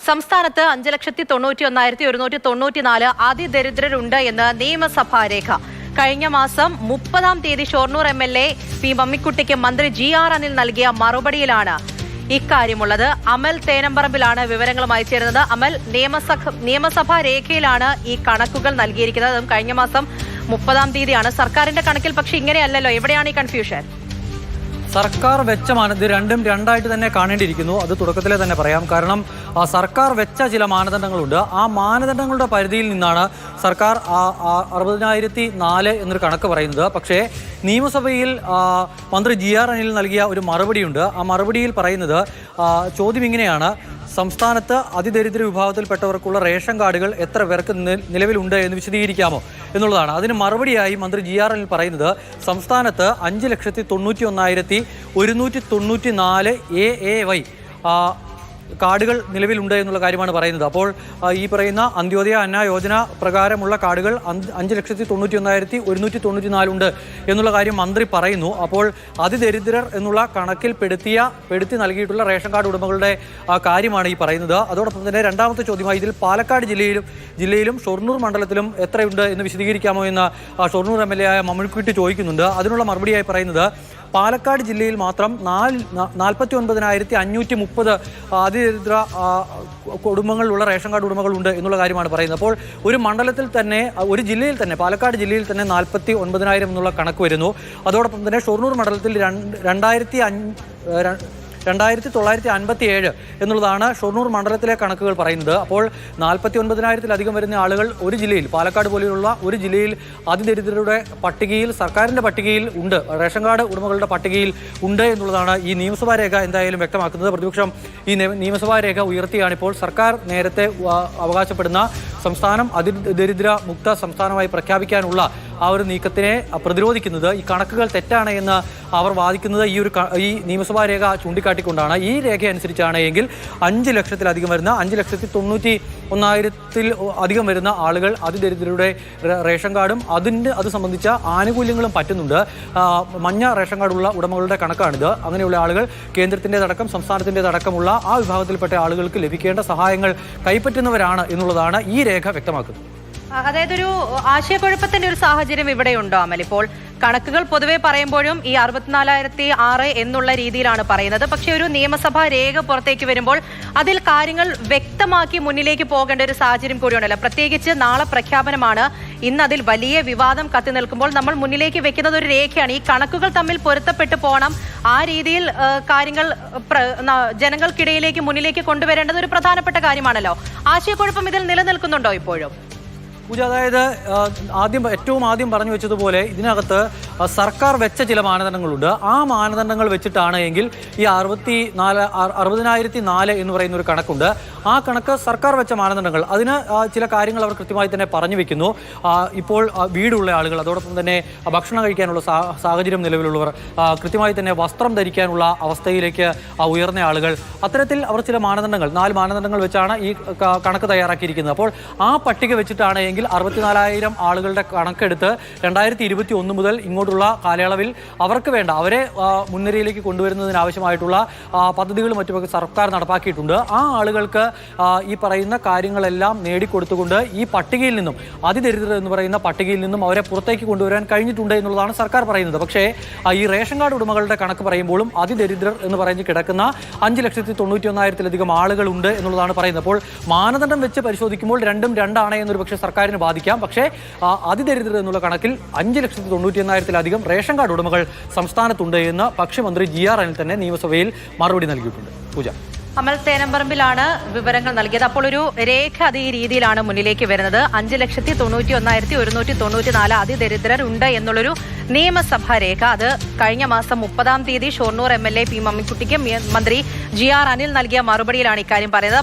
സംസ്ഥാനത്ത് 5,91,194 അതിദരിദ്രരുണ്ട് എന്ന് നിയമസഭാ രേഖ. കഴിഞ്ഞ മാസം 30-ാം തീയതി ഷൊർണൂർ MLA പി മമ്മിക്കുട്ടിക്ക് മന്ത്രി GR അനിൽ നൽകിയ മറുപടിയിലാണ് ഇക്കാര്യമുള്ളത്. അമൽ തേനമ്പറമ്പിലാണ് വിവരങ്ങളുമായി ചേരുന്നത്. അമൽ, നിയമസഭാ രേഖയിലാണ് ഈ കണക്കുകൾ നൽകിയിരിക്കുന്നത്. അതും കഴിഞ്ഞ മാസം 30-ാം തീയതിയാണ്. സർക്കാരിന്റെ കണക്കിൽ പക്ഷേ ഇങ്ങനെയല്ലല്ലോ. എവിടെയാണ് ഈ കൺഫ്യൂഷൻ? സർക്കാർ വെച്ചമാണ് ഇത് രണ്ടായിട്ട് തന്നെ കാണേണ്ടിയിരിക്കുന്നു. അത് തുടക്കത്തിലെ തന്നെ പറയാം. കാരണം സർക്കാർ വെച്ച ചില മാനദണ്ഡങ്ങളുണ്ട്. ആ മാനദണ്ഡങ്ങളുടെ പരിധിയിൽ നിന്നാണ് സർക്കാർ 60,004 എന്നൊരു കണക്ക് പറയുന്നത്. പക്ഷേ നിയമസഭയിൽ മന്ത്രി GR അനിൽ നൽകിയ ഒരു മറുപടിയുണ്ട്. ആ മറുപടിയിൽ പറയുന്നത് ചോദ്യം ഇങ്ങനെയാണ്: സംസ്ഥാനത്ത് അതിദരിദ്ര വിഭാഗത്തിൽപ്പെട്ടവർക്കുള്ള റേഷൻ കാർഡുകൾ എത്ര പേർക്ക് നിലവിലുണ്ട് എന്ന് വിശദീകരിക്കാമോ എന്നുള്ളതാണ്. അതിന് മറുപടിയായി മന്ത്രി GR അനിൽ പറയുന്നത് സംസ്ഥാനത്ത് 5,91,194 AAY കാർഡുകൾ നിലവിലുണ്ട് എന്നുള്ള കാര്യമാണ് പറയുന്നത്. അപ്പോൾ ഈ പറയുന്ന അന്ത്യോദയ അന്ന യോജന പ്രകാരമുള്ള കാർഡുകൾ 5,91,194 ഉണ്ട് എന്നുള്ള കാര്യം മന്ത്രി പറയുന്നു. അപ്പോൾ അതിദരിദ്രർ എന്നുള്ള കണക്കിൽ പെടുത്തി നൽകിയിട്ടുള്ള റേഷൻ കാർഡ് ഉടമകളുടെ കാര്യമാണ് ഈ പറയുന്നത്. അതോടൊപ്പം തന്നെ രണ്ടാമത്തെ ചോദ്യമായി ഇതിൽ പാലക്കാട് ജില്ലയിലും ഷൊർണൂർ മണ്ഡലത്തിലും എത്രയുണ്ട് എന്ന് വിശദീകരിക്കാമോ എന്ന് ഷൊർണൂർ MLA ആയ മമ്മിക്കുട്ടി ചോദിക്കുന്നുണ്ട്. അതിനുള്ള മറുപടിയായി പറയുന്നത് പാലക്കാട് ജില്ലയിൽ മാത്രം 49,530 അതിദരിദ്ര കുടുംബങ്ങളിലുള്ള റേഷൻ കാർഡ് ഉടമകളുണ്ട് എന്നുള്ള കാര്യമാണ് പറയുന്നത്. അപ്പോൾ ഒരു മണ്ഡലത്തിൽ തന്നെ, ഒരു ജില്ലയിൽ തന്നെ, പാലക്കാട് ജില്ലയിൽ തന്നെ 49,000 എന്നുള്ള കണക്ക് വരുന്നു. അതോടൊപ്പം തന്നെ ഷൊർണൂർ മണ്ഡലത്തിൽ 2,957 എന്നുള്ളതാണ് ഷൊർണൂർ മണ്ഡലത്തിലെ കണക്കുകൾ പറയുന്നത്. അപ്പോൾ 49,000-ലധികം വരുന്ന ആളുകൾ ഒരു ജില്ലയിൽ, പാലക്കാട് പോലെയുള്ള ഒരു ജില്ലയിൽ അതിദരിദ്രരുടെ പട്ടികയിൽ, സർക്കാരിൻ്റെ പട്ടികയിൽ ഉണ്ട്, റേഷൻ കാർഡ് ഉടമകളുടെ പട്ടികയിൽ ഉണ്ട് എന്നുള്ളതാണ് ഈ നിയമസഭാ രേഖ എന്തായാലും വ്യക്തമാക്കുന്നത്. പ്രതിപക്ഷം ഈ നിയമസഭാ രേഖ ഉയർത്തിയാണിപ്പോൾ സർക്കാർ നേരത്തെ അവകാശപ്പെടുന്ന സംസ്ഥാനം അതിദരിദ്ര മുക്ത സംസ്ഥാനമായി പ്രഖ്യാപിക്കാനുള്ള ആ ഒരു നീക്കത്തിനെ പ്രതിരോധിക്കുന്നത്. ഈ കണക്കുകൾ തെറ്റാണ് എന്ന് അവർ വാദിക്കുന്നത് ഈ നിയമസഭാ രേഖ ചൂണ്ടിക്കാട്ടിക്കൊണ്ടാണ്. ഈ രേഖ അനുസരിച്ചാണ് എങ്കിൽ 5 ലക്ഷത്തിലധികം വരുന്ന 5,91,000 അധികം വരുന്ന ആളുകൾ അതിദരിദ്രരുടെ റേഷൻ കാർഡും അത് സംബന്ധിച്ച ആനുകൂല്യങ്ങളും പറ്റുന്നുണ്ട്. മഞ്ഞ റേഷൻ കാർഡുള്ള ഉടമകളുടെ കണക്കാണിത്. അങ്ങനെയുള്ള ആളുകൾ കേന്ദ്രത്തിൻ്റെതടക്കം സംസ്ഥാനത്തിൻ്റെതടക്കമുള്ള ആ വിഭാഗത്തിൽപ്പെട്ട ആളുകൾക്ക് ലഭിക്കേണ്ട സഹായങ്ങൾ കൈപ്പറ്റുന്നവരാണ് എന്നുള്ളതാണ് ഈ രേഖ വ്യക്തമാക്കുന്നത്. അതായത് ഒരു ആശയക്കുഴപ്പത്തിന്റെ ഒരു സാഹചര്യം ഇവിടെയുണ്ടോ അമൽ? ഇപ്പോൾ കണക്കുകൾ പൊതുവെ പറയുമ്പോഴും ഈ 64,006 എന്നുള്ള രീതിയിലാണ് പറയുന്നത്. പക്ഷെ ഒരു നിയമസഭാ രേഖ പുറത്തേക്ക് വരുമ്പോൾ അതിൽ കാര്യങ്ങൾ വ്യക്തമാക്കി മുന്നിലേക്ക് പോകേണ്ട ഒരു സാഹചര്യം കൂടിയുണ്ടല്ലോ. പ്രത്യേകിച്ച് നാളെ പ്രഖ്യാപനമാണ്. ഇന്ന് അതിൽ വലിയ വിവാദം കത്തി നിൽക്കുമ്പോൾ നമ്മൾ മുന്നിലേക്ക് വെക്കുന്നത് ഒരു രേഖയാണ്. ഈ കണക്കുകൾ തമ്മിൽ പൊരുത്തപ്പെട്ടു പോകണം. ആ രീതിയിൽ കാര്യങ്ങൾ ജനങ്ങൾക്കിടയിലേക്ക് മുന്നിലേക്ക് കൊണ്ടുവരേണ്ടത് ഒരു പ്രധാനപ്പെട്ട കാര്യമാണല്ലോ. ആശയക്കുഴപ്പം ഇതിൽ നിലനിൽക്കുന്നുണ്ടോ ഇപ്പോഴും? അതായത് ഏറ്റവും ആദ്യം പറഞ്ഞു വെച്ചതുപോലെ ഇതിനകത്ത് സർക്കാർ വെച്ച ചില മാനദണ്ഡങ്ങളുണ്ട്. ആ മാനദണ്ഡങ്ങൾ വെച്ചിട്ടാണ് എങ്കിൽ ഈ 60,004 എന്ന് പറയുന്ന ഒരു കണക്കുണ്ട്. ആ കണക്ക് സർക്കാർ വെച്ച മാനദണ്ഡങ്ങൾ, അതിന് ചില കാര്യങ്ങൾ അവർ കൃത്യമായി തന്നെ പറഞ്ഞു വെക്കുന്നു. ഇപ്പോൾ വീടുള്ള ആളുകൾ, അതോടൊപ്പം തന്നെ ഭക്ഷണം കഴിക്കാനുള്ള സാഹചര്യം നിലവിലുള്ളവർ, കൃത്യമായി തന്നെ വസ്ത്രം ധരിക്കാനുള്ള അവസ്ഥയിലേക്ക് ഉയർന്ന ആളുകൾ, അത്തരത്തിൽ അവർ ചില മാനദണ്ഡങ്ങൾ, 4 മാനദണ്ഡങ്ങൾ വെച്ചാണ് ഈ കണക്ക് തയ്യാറാക്കിയിരിക്കുന്നത്. അപ്പോൾ ആ പട്ടിക വെച്ചിട്ടാണ് എങ്കിൽ 64,000 ആളുകളുടെ കണക്കെടുത്ത് 2021 മുതൽ ഇങ്ങോട്ടുള്ള കാലയളവിൽ അവർക്ക് വേണ്ട, അവരെ മുൻനിരയിലേക്ക് കൊണ്ടുവരുന്നതിനാവശ്യമായിട്ടുള്ള പദ്ധതികളും മറ്റുമൊക്കെ സർക്കാർ നടപ്പാക്കിയിട്ടുണ്ട്. ആ ആളുകൾക്ക് ഈ പറയുന്ന കാര്യങ്ങളെല്ലാം നേടിക്കൊടുത്തുകൊണ്ട് ഈ പട്ടികയിൽ നിന്നും, അതിദരിദ്രർ എന്ന് പറയുന്ന പട്ടികയിൽ നിന്നും അവരെ പുറത്തേക്ക് കൊണ്ടുവരാൻ കഴിഞ്ഞിട്ടുണ്ട് എന്നുള്ളതാണ് സർക്കാർ പറയുന്നത്. പക്ഷേ ഈ റേഷൻ കാർഡ് ഉടമകളുടെ കണക്ക് പറയുമ്പോഴും അതിദരിദ്രർ എന്ന് പറഞ്ഞ് കിടക്കുന്ന 5,91,000-ലധികം ആളുകളുണ്ട് എന്നുള്ളതാണ് പറയുന്നത്. അപ്പോൾ മാനദണ്ഡം വെച്ച് പരിശോധിക്കുമ്പോൾ രണ്ടും രണ്ടാണ് എന്നൊരു പക്ഷേ സർക്കാരിന് ബാധിക്കാം. പക്ഷേ അതിദരിദ്രർ എന്നുള്ള കണക്കിൽ 5,91,000-ലധികം റേഷൻ കാർഡ് ഉടമകൾ സംസ്ഥാനത്തുണ്ട് എന്ന് ഭക്ഷ്യമന്ത്രി GR അനിൽ തന്നെ നിയമസഭയിൽ മറുപടി നൽകിയിട്ടുണ്ട്. പൂജ, അമൽ തേനമ്പറമ്പിലാണ് വിവരങ്ങൾ നൽകിയത്. അപ്പോൾ ഒരു രേഖ അത് ഈ രീതിയിലാണ് മുന്നിലേക്ക് വരുന്നത്. 5,91,194 അതിദരിദ്രരുണ്ട് എന്നുള്ളൊരു നിയമസഭാ രേഖ. അത് കഴിഞ്ഞ മാസം 30-ാം തീയതി ഷൊർണൂർ MLA പി മമ്മിക്കുട്ടിക്ക് മന്ത്രി GR അനിൽ നൽകിയ മറുപടിയിലാണ് ഇക്കാര്യം പറയുന്നത്.